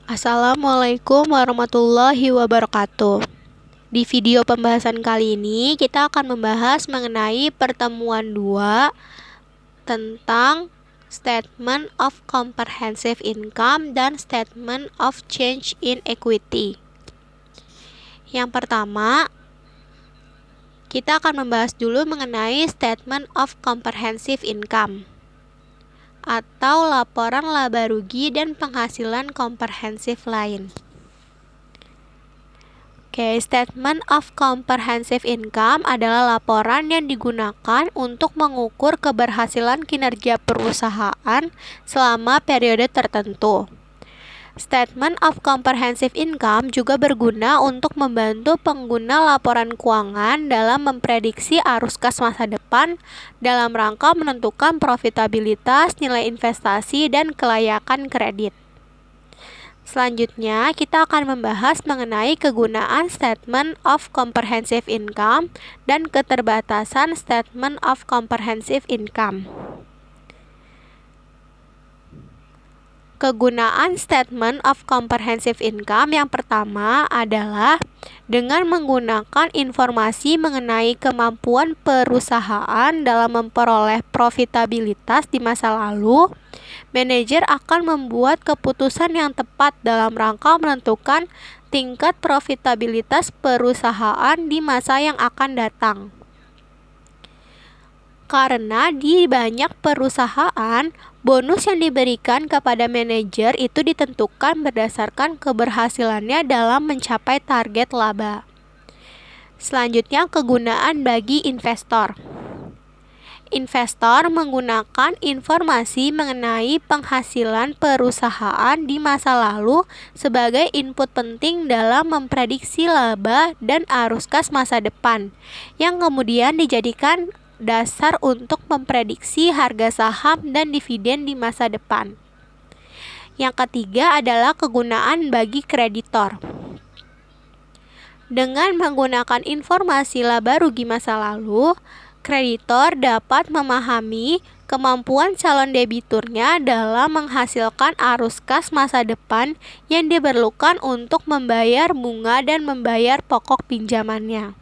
Assalamualaikum warahmatullahi wabarakatuh. Di video pembahasan kali ini kita akan membahas mengenai pertemuan 2 tentang Statement of Comprehensive Income dan Statement of Change in Equity. Yang pertama, kita akan membahas dulu mengenai Statement of Comprehensive Income atau laporan laba rugi dan penghasilan komprehensif lain. Statement of Comprehensive Income adalah laporan yang digunakan untuk mengukur keberhasilan kinerja perusahaan selama periode tertentu. Statement of Comprehensive Income juga berguna untuk membantu pengguna laporan keuangan dalam memprediksi arus kas masa depan dalam rangka menentukan profitabilitas, nilai investasi, dan kelayakan kredit. Selanjutnya, kita akan membahas mengenai kegunaan Statement of Comprehensive Income dan keterbatasan Statement of Comprehensive Income. Kegunaan Statement of Comprehensive Income yang pertama adalah dengan menggunakan informasi mengenai kemampuan perusahaan dalam memperoleh profitabilitas di masa lalu, manajer akan membuat keputusan yang tepat dalam rangka menentukan tingkat profitabilitas perusahaan di masa yang akan datang. Karena di banyak perusahaan, bonus yang diberikan kepada manajer itu ditentukan berdasarkan keberhasilannya dalam mencapai target laba. Selanjutnya, kegunaan bagi investor. Investor menggunakan informasi mengenai penghasilan perusahaan di masa lalu sebagai input penting dalam memprediksi laba dan arus kas masa depan, yang kemudian dijadikan dasar untuk memprediksi harga saham dan dividen di masa depan. Yang ketiga adalah kegunaan bagi kreditor. Dengan menggunakan informasi laba rugi masa lalu, kreditor dapat memahami kemampuan calon debiturnya dalam menghasilkan arus kas masa depan yang diperlukan untuk membayar bunga dan membayar pokok pinjamannya.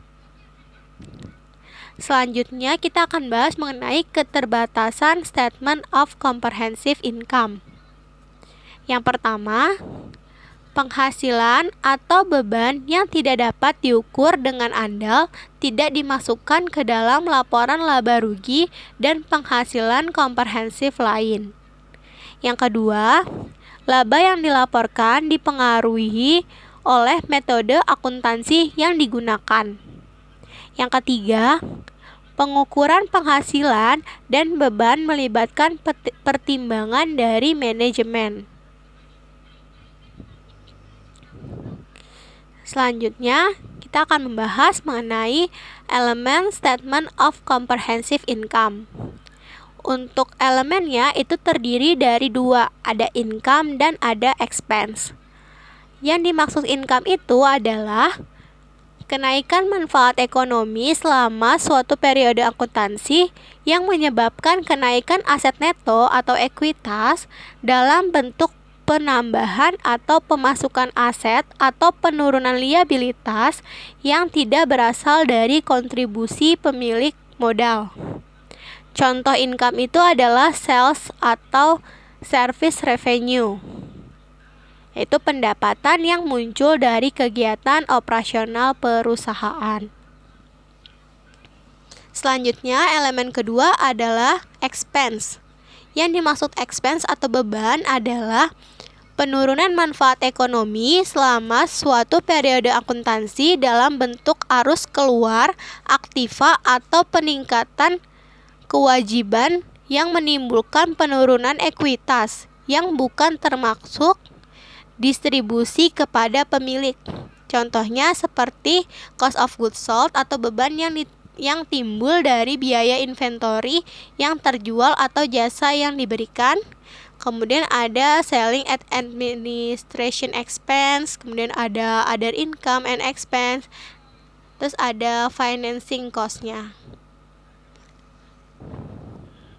Selanjutnya, kita akan bahas mengenai keterbatasan Statement of Comprehensive Income. Yang pertama, penghasilan atau beban yang tidak dapat diukur dengan andal tidak dimasukkan ke dalam laporan laba rugi dan penghasilan komprehensif lain. Yang kedua, laba yang dilaporkan dipengaruhi oleh metode akuntansi yang digunakan. Yang ketiga, pengukuran penghasilan dan beban melibatkan pertimbangan dari manajemen. Selanjutnya, kita akan membahas mengenai elemen Statement of Comprehensive Income. Untuk elemennya itu terdiri dari 2, ada income dan ada expense. Yang dimaksud income itu adalah kenaikan manfaat ekonomi selama suatu periode akuntansi yang menyebabkan kenaikan aset neto atau ekuitas dalam bentuk penambahan atau pemasukan aset atau penurunan liabilitas yang tidak berasal dari kontribusi pemilik modal. Contoh income itu adalah sales atau service revenue, yaitu pendapatan yang muncul dari kegiatan operasional perusahaan. Selanjutnya, elemen kedua adalah expense. Yang dimaksud expense atau beban adalah penurunan manfaat ekonomi selama suatu periode akuntansi dalam bentuk arus keluar aktiva atau peningkatan kewajiban yang menimbulkan penurunan ekuitas yang bukan termasuk distribusi kepada pemilik. Contohnya seperti cost of goods sold atau beban yang timbul dari biaya inventory yang terjual atau jasa yang diberikan. Kemudian ada selling and administration expense, kemudian ada other income and expense, terus ada financing cost-nya.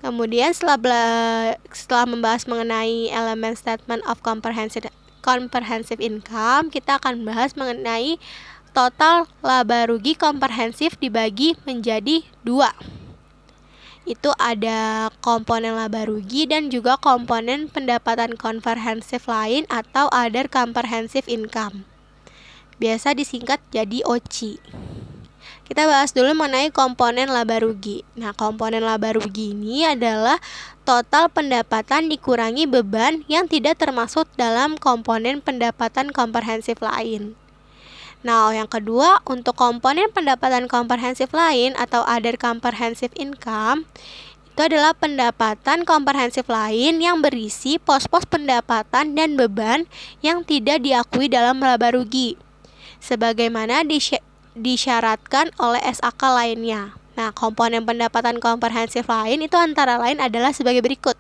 Kemudian setelah membahas mengenai elemen Statement of Comprehensive comprehensive income, kita akan bahas mengenai total laba rugi komprehensif dibagi menjadi 2. Itu ada komponen laba rugi dan juga komponen pendapatan komprehensif lain atau other comprehensive income. Biasa disingkat jadi OCI. Kita bahas dulu mengenai komponen laba rugi. Nah, komponen laba rugi ini adalah total pendapatan dikurangi beban yang tidak termasuk dalam komponen pendapatan komprehensif lain. Nah, yang kedua, untuk komponen pendapatan komprehensif lain atau other comprehensive income, itu adalah pendapatan komprehensif lain yang berisi pos-pos pendapatan dan beban yang tidak diakui dalam laba rugi, sebagaimana disyaratkan oleh SAK lainnya. Nah, komponen pendapatan komprehensif lain itu antara lain adalah sebagai berikut.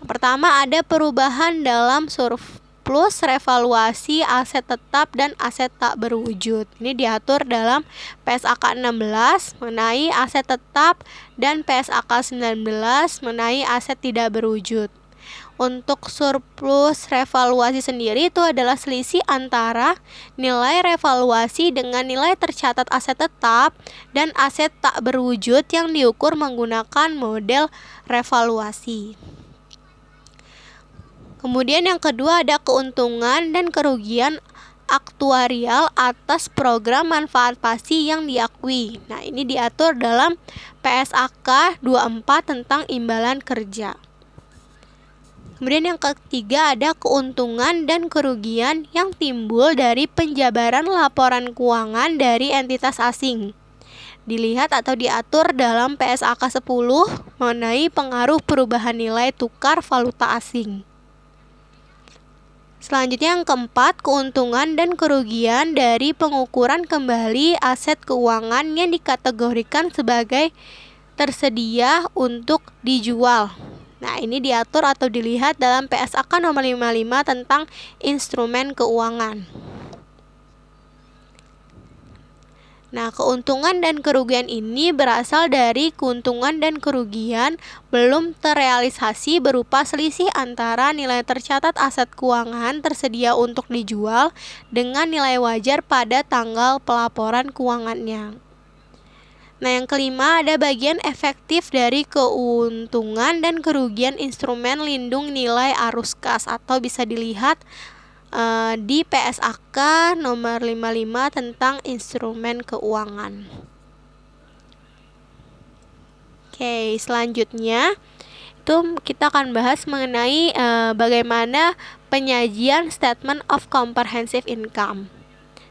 Yang pertama, ada perubahan dalam surplus revaluasi aset tetap dan aset tak berwujud. Ini diatur dalam PSAK 16 mengenai aset tetap dan PSAK 19 mengenai aset tidak berwujud. Untuk surplus revaluasi sendiri itu adalah selisih antara nilai revaluasi dengan nilai tercatat aset tetap dan aset tak berwujud yang diukur menggunakan model revaluasi. Kemudian yang kedua ada keuntungan dan kerugian aktuarial atas program manfaat pasti yang diakui. Nah, ini diatur dalam PSAK 24 tentang imbalan kerja. Kemudian yang ketiga ada keuntungan dan kerugian yang timbul dari penjabaran laporan keuangan dari entitas asing. Dilihat atau diatur dalam PSAK 10 mengenai pengaruh perubahan nilai tukar valuta asing. Selanjutnya yang keempat, keuntungan dan kerugian dari pengukuran kembali aset keuangan yang dikategorikan sebagai tersedia untuk dijual. Nah, ini diatur atau dilihat dalam PSAK nomor 55 tentang instrumen keuangan. Nah, keuntungan dan kerugian ini berasal dari keuntungan dan kerugian belum terrealisasi berupa selisih antara nilai tercatat aset keuangan tersedia untuk dijual dengan nilai wajar pada tanggal pelaporan keuangannya. Nah, yang kelima ada bagian efektif dari keuntungan dan kerugian instrumen lindung nilai arus kas atau bisa dilihat di PSAK nomor 55 tentang instrumen keuangan. Oke, selanjutnya itu kita akan bahas mengenai bagaimana penyajian statement of comprehensive income.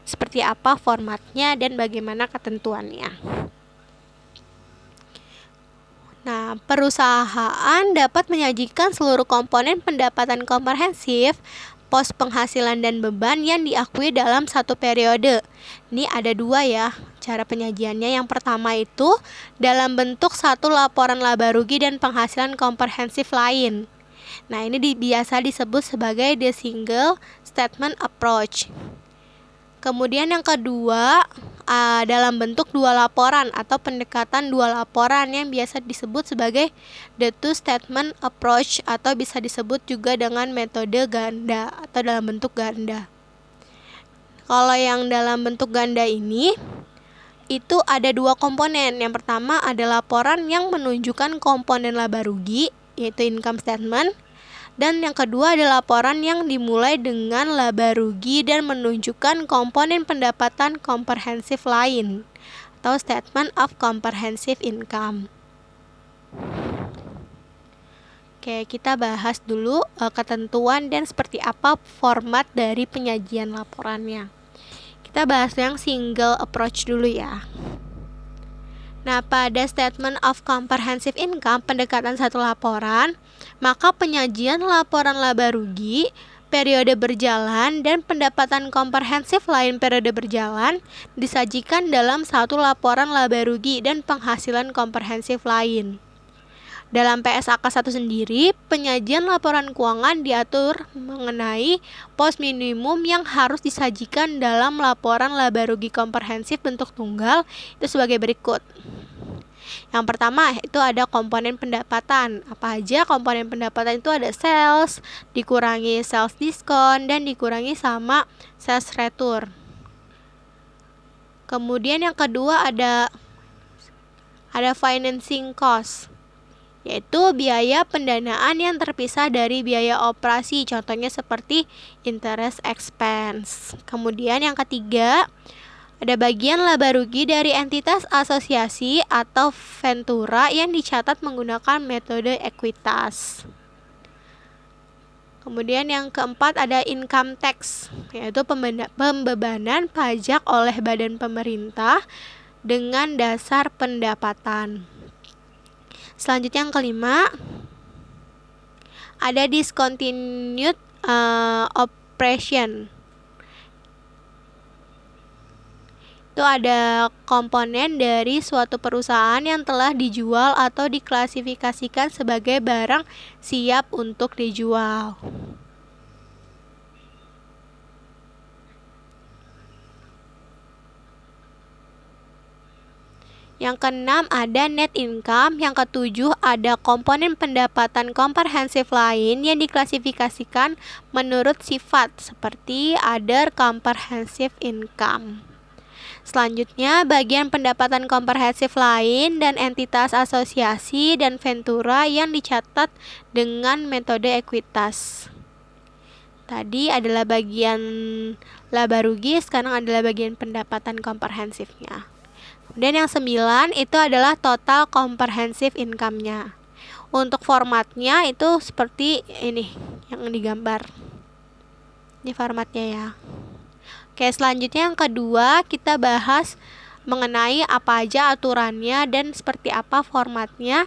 Seperti apa formatnya dan bagaimana ketentuannya. Nah, perusahaan dapat menyajikan seluruh komponen pendapatan komprehensif, pos penghasilan dan beban yang diakui dalam satu periode. Ini ada 2 ya cara penyajiannya. Yang pertama itu dalam bentuk satu laporan laba rugi dan penghasilan komprehensif lain. Nah, ini biasa disebut sebagai the single statement approach. Kemudian yang kedua dalam bentuk 2 laporan atau pendekatan 2 laporan yang biasa disebut sebagai the two statement approach atau bisa disebut juga dengan metode ganda atau dalam bentuk ganda. Kalau yang dalam bentuk ganda ini itu ada 2 komponen. Yang pertama ada laporan yang menunjukkan komponen laba rugi yaitu income statement. Dan yang kedua ada laporan yang dimulai dengan laba rugi dan menunjukkan komponen pendapatan komprehensif lain atau statement of comprehensive income. Oke, kita bahas dulu ketentuan dan seperti apa format dari penyajian laporannya. Kita bahas yang single approach dulu ya. Nah, pada statement of comprehensive income pendekatan satu laporan, maka penyajian laporan laba rugi, periode berjalan, dan pendapatan komprehensif lain periode berjalan disajikan dalam satu laporan laba rugi dan penghasilan komprehensif lain. Dalam PSAK 1 sendiri, penyajian laporan keuangan diatur mengenai pos minimum yang harus disajikan dalam laporan laba rugi komprehensif bentuk tunggal itu sebagai berikut. Yang pertama itu ada komponen pendapatan. Apa aja komponen pendapatan itu? Ada sales, dikurangi sales diskon, dan dikurangi sama sales return. Kemudian yang kedua ada financing cost, yaitu biaya pendanaan yang terpisah dari biaya operasi, contohnya seperti interest expense. Kemudian yang ketiga, ada bagian laba rugi dari entitas asosiasi atau ventura yang dicatat menggunakan metode ekuitas. Kemudian yang keempat ada income tax, yaitu pembebanan pajak oleh badan pemerintah dengan dasar pendapatan. Selanjutnya yang kelima, ada discontinued operation. Itu ada komponen dari suatu perusahaan yang telah dijual atau diklasifikasikan sebagai barang siap untuk dijual. Yang keenam ada net income. Yang ketujuh ada komponen pendapatan komprehensif lain yang diklasifikasikan menurut sifat seperti other comprehensive income. Selanjutnya, bagian pendapatan komprehensif lain dan entitas asosiasi dan ventura yang dicatat dengan metode ekuitas. Tadi adalah bagian laba rugi, sekarang adalah bagian pendapatan komprehensifnya. Kemudian yang 9 itu adalah total comprehensive income-nya. Untuk formatnya itu seperti ini yang digambar. Ini formatnya ya. Oke, selanjutnya yang kedua kita bahas mengenai apa aja aturannya dan seperti apa formatnya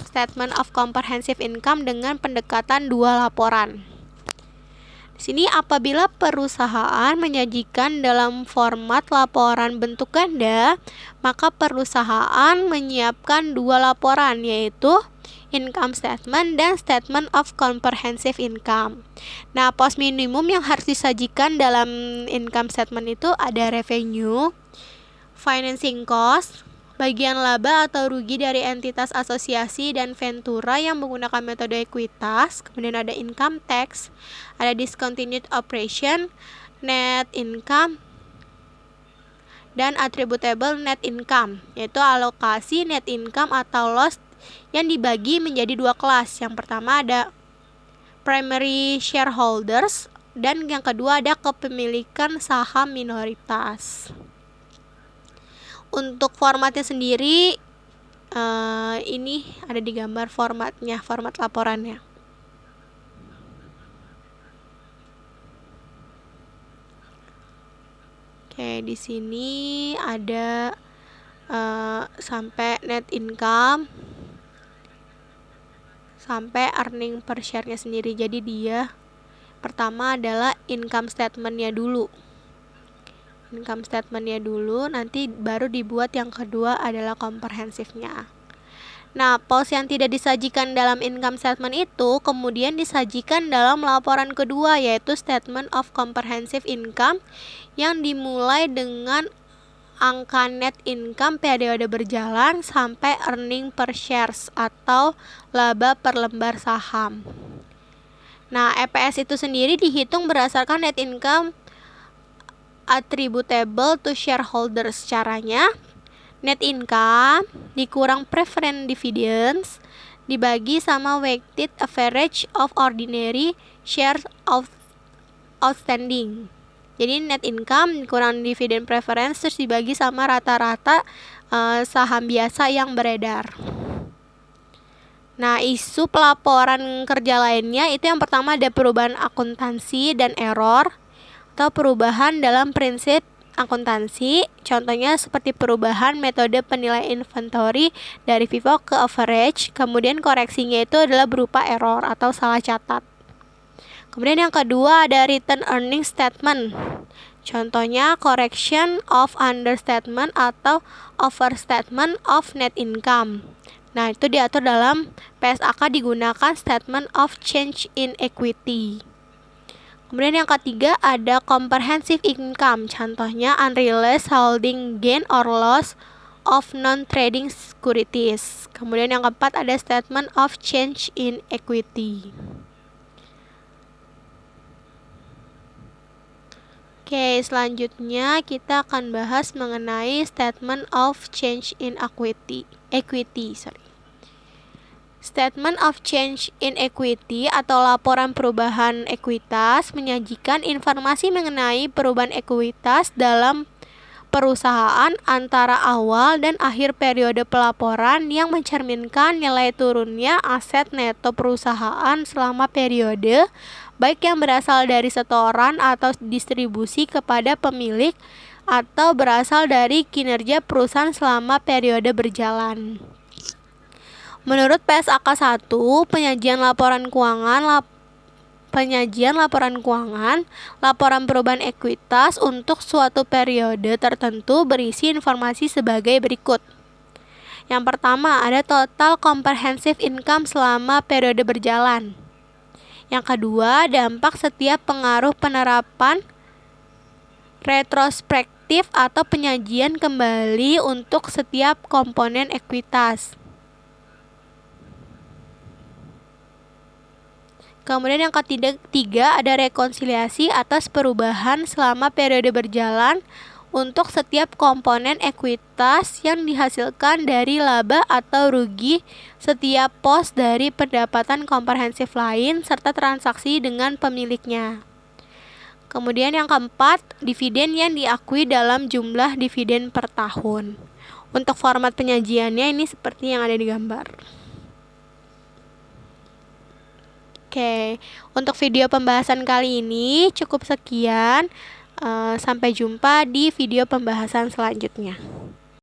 statement of comprehensive income dengan pendekatan dua laporan. Di sini apabila perusahaan menyajikan dalam format laporan bentuk ganda, maka perusahaan menyiapkan dua laporan, yaitu income statement dan statement of comprehensive income. Nah, pos minimum yang harus disajikan dalam income statement itu ada revenue, financing cost, bagian laba atau rugi dari entitas asosiasi dan ventura yang menggunakan metode ekuitas, kemudian ada income tax, ada discontinued operation, net income, dan attributable net income, yaitu alokasi net income atau loss yang dibagi menjadi dua kelas. Yang pertama ada primary shareholders dan yang kedua ada kepemilikan saham minoritas. Untuk formatnya sendiri ini ada di gambar formatnya, format laporannya. Oke, di sini ada sampai net income sampai earning per share-nya sendiri. Jadi dia pertama adalah income statement-nya dulu. Income statement-nya dulu, nanti baru dibuat yang kedua adalah komprehensifnya. Nah, pos yang tidak disajikan dalam income statement itu kemudian disajikan dalam laporan kedua, yaitu statement of comprehensive income yang dimulai dengan angka net income periode berjalan sampai earning per shares atau laba per lembar saham. Nah, EPS itu sendiri dihitung berdasarkan net income attributable to shareholders. Caranya, net income dikurang preferred dividends dibagi sama weighted average of ordinary shares outstanding. Jadi net income kurang dividen preference terus dibagi sama rata-rata saham biasa yang beredar. Nah, isu pelaporan kerja lainnya itu yang pertama ada perubahan akuntansi dan error atau perubahan dalam prinsip akuntansi. Contohnya seperti perubahan metode penilaian inventory dari FIFO ke average. Kemudian koreksinya itu adalah berupa error atau salah catat. Kemudian yang kedua ada return earning statement. Contohnya correction of understatement atau overstatement of net income. Nah, itu diatur dalam PSAK digunakan statement of change in equity. Kemudian yang ketiga ada comprehensive income. Contohnya unrealized holding gain or loss of non-trading securities. Kemudian yang keempat ada statement of change in equity. Oke, selanjutnya kita akan bahas mengenai statement of change in equity. Statement of change in equity atau laporan perubahan ekuitas menyajikan informasi mengenai perubahan ekuitas dalam perusahaan antara awal dan akhir periode pelaporan yang mencerminkan nilai turunnya aset neto perusahaan selama periode, baik yang berasal dari setoran atau distribusi kepada pemilik atau berasal dari kinerja perusahaan selama periode berjalan. Menurut PSAK 1, penyajian laporan keuangan, laporan perubahan ekuitas untuk suatu periode tertentu berisi informasi sebagai berikut. Yang pertama, ada total comprehensive income selama periode berjalan. Yang kedua, dampak setiap pengaruh penerapan retrospektif atau penyajian kembali untuk setiap komponen ekuitas. Kemudian yang ketiga ada rekonsiliasi atas perubahan selama periode berjalan untuk setiap komponen ekuitas yang dihasilkan dari laba atau rugi setiap pos dari pendapatan komprehensif lain serta transaksi dengan pemiliknya. Kemudian yang keempat, dividen yang diakui dalam jumlah dividen per tahun. Untuk format penyajiannya ini seperti yang ada di gambar. Oke, untuk video pembahasan kali ini cukup sekian. Sampai jumpa di video pembahasan selanjutnya.